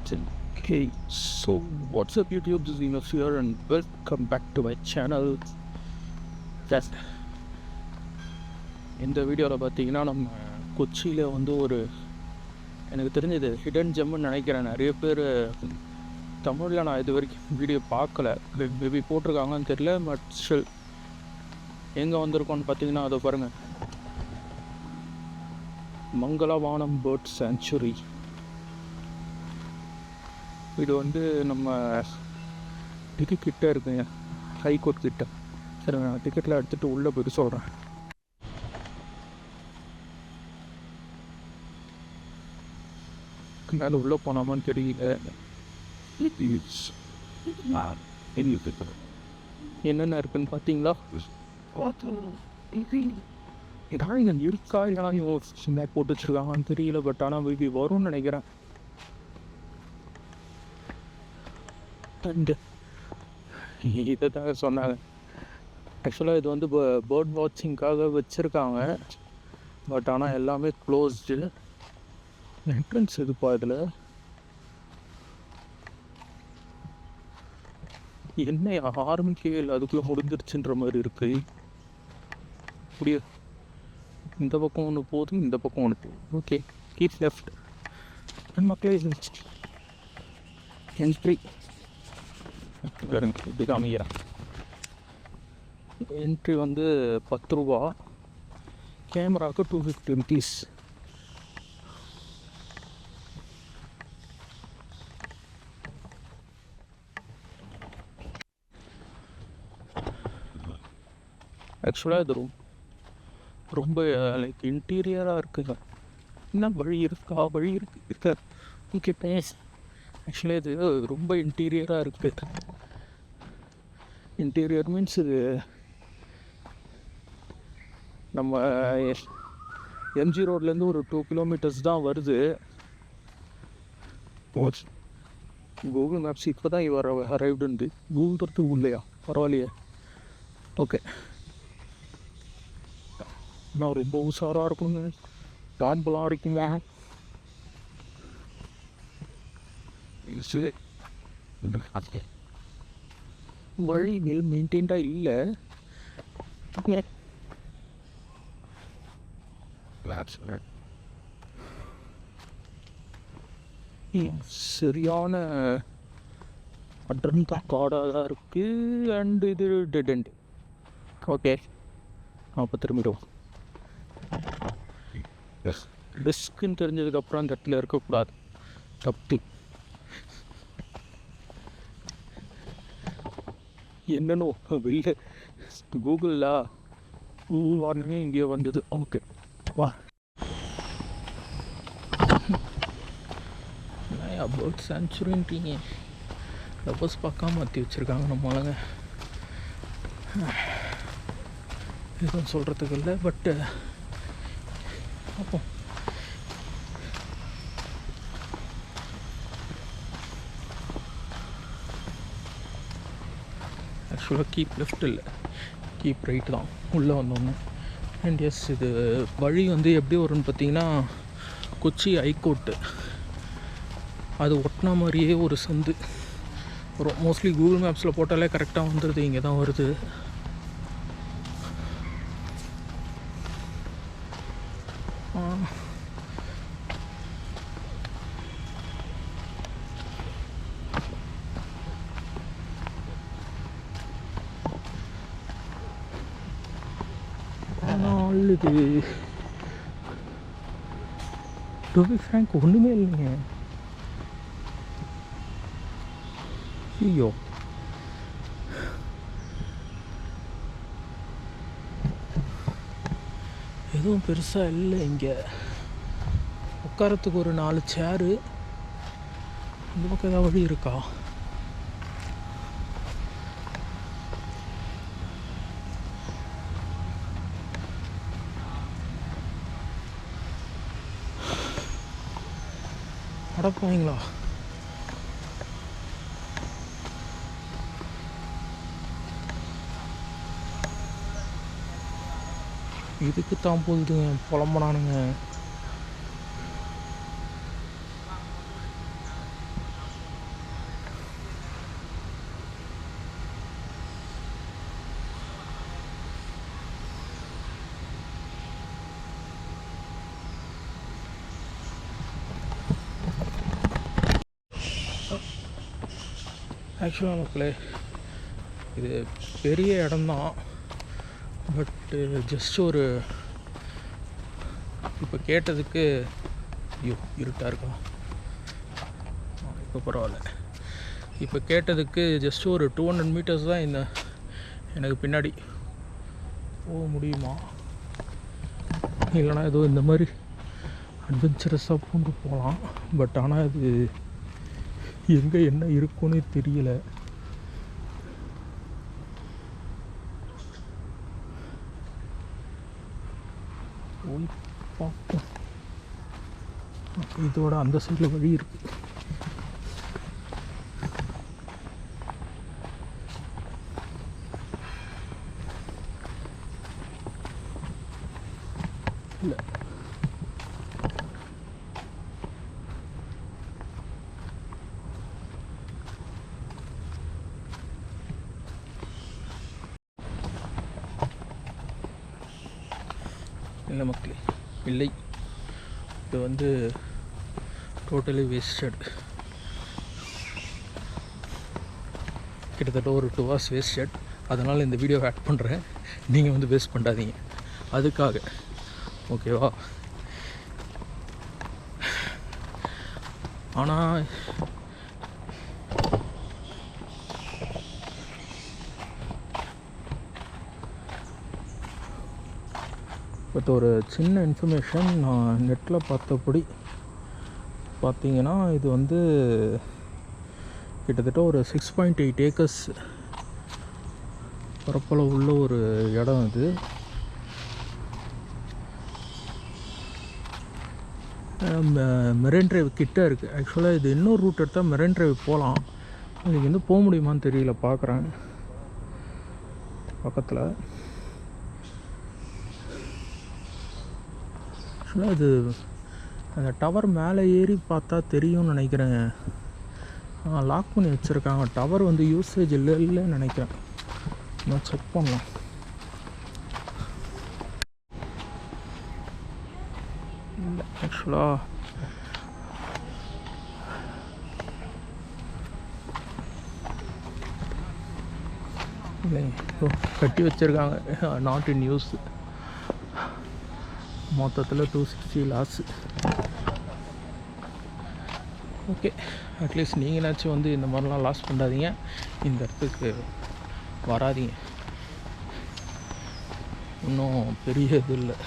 Okay, so what's up YouTube, this is Enos here and welcome back to my channel. Just இந்த வீடியோவில் பார்த்தீங்கன்னா நம்ம கொச்சியில் வந்து ஒரு எனக்கு தெரிஞ்சது ஹிடன் ஜெம்முன்னு நினைக்கிறேன். நிறைய பேர் தமிழில் நான் இது வரைக்கும் வீடியோ பார்க்கல, மேபி போட்டிருக்காங்கன்னு தெரியல. பட் ஸ்டில் எங்கே வந்திருக்கோன்னு பார்த்தீங்கன்னா அதை பாருங்கள், மங்களவானம் பேர்ட் சாங்சுரி. இது வந்து நம்ம டிக்கெட் கிட்டே இருக்குங்க, ஹைகோர்ட் கிட்ட. சரி, நான் டிக்கெட்டில் எடுத்துகிட்டு உள்ளே போய் சொல்கிறேன். மேலே உள்ளே போனாமான்னு தெரியல. என்னென்ன இருக்குன்னு பார்த்தீங்களா? ஏதாவது இங்கே இருக்கா இல்லைனா சின்ன போட்டு வச்சுருக்காங்கன்னு தெரியல. பட் ஆனால் மேபி வரும்னு நினைக்கிறேன். அண்டு இதை தாங்க சொன்னாங்க. ஆக்சுவலாக இது வந்து பேர்ட் வாட்சிங்காக வச்சுருக்காங்க. பட் ஆனால் எல்லாமே க்ளோஸ்டு. என்ட்ரன்ஸ் இதுப்பா, இதில் என்ன ஆரம்பிக்கவே இல்லை, அதுக்குள்ளே முடிஞ்சிருச்சுன்ற மாதிரி இருக்கு. அப்படியே இந்த பக்கம் ஒன்று போகுது, இந்த பக்கம் ஒன்று போகுது. Okay, keep left. மக்களே என்ட்ரி இப்படி காமிக்கிறேன். என்ட்ரி வந்து 10 ரூபா, கேமராவுக்கு 250 rupees. ஆக்சுவலாக இது ரொம்ப லைக் இன்டீரியராக இருக்குங்க. இன்னும் வழி இருக்கா? வழி இருக்கு. ஓகே பேஸ். ஆக்சுவலாக இது ரொம்ப இன்டீரியராக இருக்குது. இன்டீரியர் மீன்ஸ் இது நம்ம எம்ஜி ரோட்லேருந்து ஒரு 2 kilometers தான் வருது. கூகுள் மேப்ஸ் இப்போ தான் இவர் அரைவ்டுந்து. கூகுள் தரத்து இல்லையா? பரவாயில்லையே. ஓகே, நான் ரொம்ப உஷாராக இருக்கணுங்க. டான்பெல்லாம் இருக்குங்க. வழி வெல் மெயின்டைன்டாக இல்லை. சரியான அட்ரன்கா காடாக தான் இருக்குது. அண்டு இது டெட் எண்ட். ஓகே, அப்போ திரும்பிடுவோம். ரிஸ்க்குன்னு தெரிஞ்சதுக்கப்புறம் அந்த இடத்துல இருக்கக்கூடாது. தப்பு. என்னன்னு வெளில கூகுளில் வார்னிங்கே இங்கேயே வந்தது. ஓகே வா. பேர்ட் சாங்சுரின்ட்டீங்க, லவ்வர்ஸ் பார்க்காம மாற்றி வச்சுருக்காங்க நம்ம ஆளுங்க. எதுவும் சொல்கிறதுக்கு இல்லை. பட்டு பார்ப்போம். ஆக்சுவலாக கீப் லெஃப்ட் இல்லை, கீப் ரைட்டு தான் உள்ளே வந்தோன்னு. அண்ட் எஸ், இது வழி வந்து எப்படி வரும்னு பார்த்தீங்கன்னா, கொச்சி ஹைகோர்ட்டு அது ஒட்டின மாதிரியே ஒரு சந்து வரும். மோஸ்ட்லி கூகுள் மேப்ஸில் போட்டாலே கரெக்டாக வந்துடுது. இங்கே தான் வருது. ஆனால் இது டு பி ஃப்ராங்க் ஒன்றுமே இல்லைங்க. ஐயோ, எதுவும் பெருசாக இல்லை. இங்கே உட்காரத்துக்கு ஒரு 4 சேரு. இந்த பக்கம் ஏதாவது வழி இருக்கா? அடப்பாங்களா? இதுக்கு தான் போகுதுங்க, புலம்புனானுங்க. ஆக்சுவலாக மக்களே இது பெரிய இடம்தான், பட்டு ஜஸ்ட் ஒரு இப்போ கேட்டதுக்கு ஐயோ இருட்டாக இருக்கா, இப்போ பரவாயில்ல. இப்போ கேட்டதுக்கு ஜஸ்ட் ஒரு 200 மீட்டர்ஸ் தான் இந்த எனக்கு பின்னாடி போக முடியுமா, இல்லைனா ஏதோ இந்த மாதிரி அட்வென்ச்சரஸாக பூண்டு போகலாம். பட் ஆனால் அது எங்கே என்ன இருக்குன்னு தெரியல. போய் பார்ப்போம். இதோட அந்த சைடில் வழி இருக்குது. இல்லை இல்லை மக்களே, இல்லை, இது வந்து டோட்டலி வேஸ்டட். கிட்டத்தட்ட ஒரு 2 hours வேஸ்டட். அதனால் இந்த வீடியோவை ஆட் பண்ணுறேன், நீங்கள் வந்து வேஸ்ட் பண்ணாதீங்க அதுக்காக, ஓகேவா? ஆனால் பட் ஒரு சின்ன இன்ஃபர்மேஷன், நான் நெட்டில் பார்த்தபடி பார்த்தீங்கன்னா இது வந்து கிட்டத்தட்ட ஒரு 6.8 acres பரப்பளவு உள்ள ஒரு இடம். இது மெரைன் டிரைவ் கிட்ட இருக்குது. ஆக்சுவலாக இது இன்னொரு ரூட் எடுத்தால் மெரைன் டிரைவ் போகலாம், இதுக்கு வந்து போக முடியுமான்னு தெரியல, பார்க்குறேன் பக்கத்தில். ஆக்சுவலாக அது அந்த டவர் மேலே ஏறி பார்த்தா தெரியும்னு நினைக்கிறேன். லாக் பண்ணி வச்சுருக்காங்க, டவர் வந்து யூசேஜ் இல்லைன்னு நினைக்கிறேன். நான் செக் பண்ணலாம். இல்லை ஆக்சுவலாக இல்லை, கட்டி வச்சுருக்காங்க, நாட் இன் யூஸ். மொத்தத்தில் 260 லாஸ். ஓகே, அட்லீஸ்ட் நீங்களாச்சும் வந்து இந்த மாதிரிலாம் லாஸ் பண்ணாதீங்க, இந்த இடத்துக்கு வராதீங்க. இன்னும் பெரிய இது இல்லை.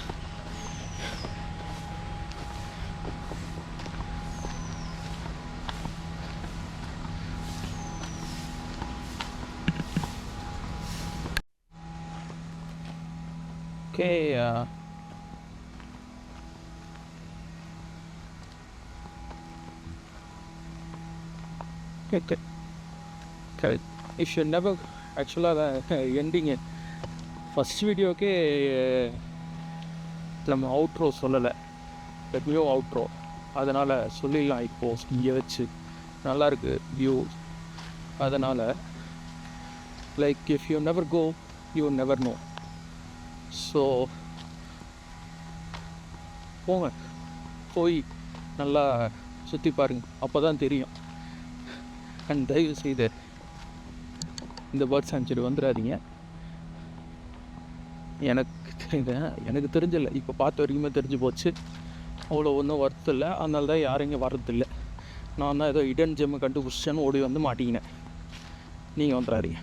ஓகே, இஃப் யூ நெவர் ஆக்சுவலாக எண்டிங்கு ஃபஸ்ட் வீடியோக்கே நம்ம அவுட்ரோ சொல்லலை, நியூ அவுட்ரோ, அதனால் சொல்லிடலாம். இப்போது இங்கே வச்சு நல்லாயிருக்கு வியூ, அதனால் like if you never go you never know. So போங்க, போய் நல்லா சுற்றி பாருங்கள், அப்போ தான் தெரியும். அண்ட் தயவு செய்து இந்த பேர்ட் சாங்சுரி வந்துடாதீங்க. எனக்கு தெரிஞ்சில்லை, இப்போ பார்த்த வரைக்குமே தெரிஞ்சு போச்சு, அவ்வளோ ஒன்றும் ஒர்த்து இல்லை. அதனால தான் யாரும் இங்கே வர்றதில்லை. நான் தான் ஏதோ இடன் ஜெம்மை கண்டுபிடிச்சேன்னு ஓடி வந்து மாட்டிக்கினேன். நீங்கள் வந்துடாதீங்க.